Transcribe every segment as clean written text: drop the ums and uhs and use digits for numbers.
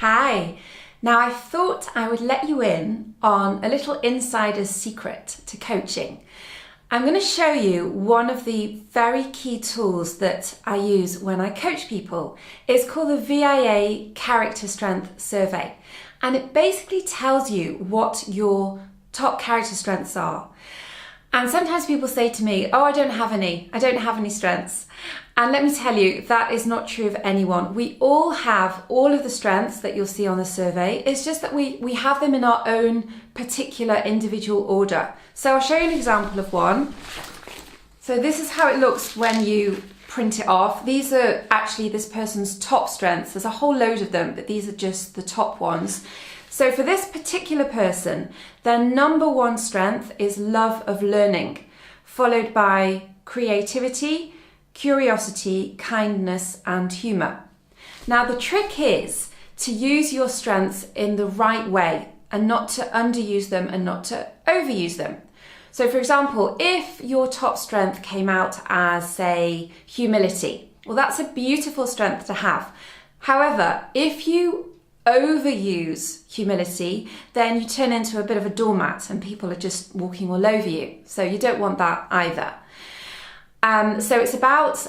Hi. Now I thought I would let you in on a little insider's secret to coaching. I'm going to show you one of the very key tools that I use when I coach people. It's called the VIA Character Strength Survey, and it basically tells you what your top character strengths are. And sometimes people say to me, oh, I don't have any strengths. And let me tell you, that is not true of anyone. We all have all of the strengths that you'll see on the survey. It's just that we have them in our own particular individual order. So I'll show you an example of one. So this is how it looks when you print it off. These are actually this person's top strengths. There's a whole load of them, but these are just the top ones. So for this particular person, their number one strength is love of learning, followed by creativity, curiosity, kindness, and humour. Now the trick is to use your strengths in the right way and not to underuse them and not to overuse them. So for example, if your top strength came out as, say, humility, well, that's a beautiful strength to have. However, if you overuse humility, then you turn into a bit of a doormat and people are just walking all over you. So you don't want that either. So it's about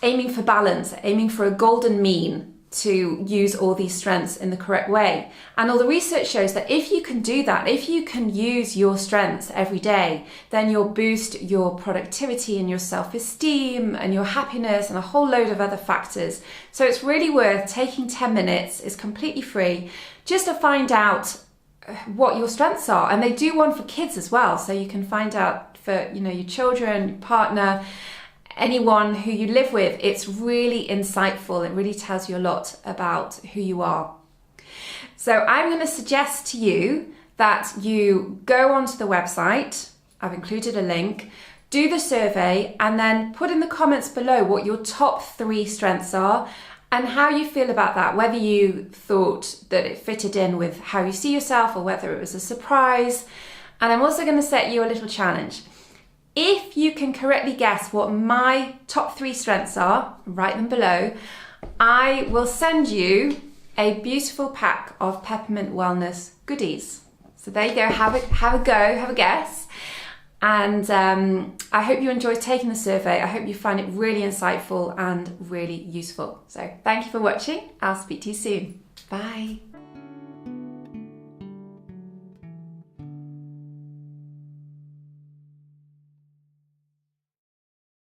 aiming for balance, aiming for a golden mean to use all these strengths in the correct way. And all the research shows that if you can do that, if you can use your strengths every day, then you'll boost your productivity and your self-esteem and your happiness and a whole load of other factors. So it's really worth taking 10 minutes, it's completely free, just to find out what your strengths are. And they do one for kids as well, so you can find out for your children, your partner, anyone who you live with. It's really insightful. It really tells you a lot about who you are. So I'm going to suggest to you that you go onto the website. I've included a link. Do the survey and then put in the comments below what your top 3 strengths are and how you feel about that, whether you thought that it fitted in with how you see yourself or whether it was a surprise. And I'm also going to set you a little challenge. If you can correctly guess what my top 3 strengths are, write them below, I will send you a beautiful pack of Peppermint Wellness goodies. So there you go, have a guess. And I hope you enjoyed taking the survey. I hope you find it really insightful and really useful. So thank you for watching. I'll speak to you soon. Bye.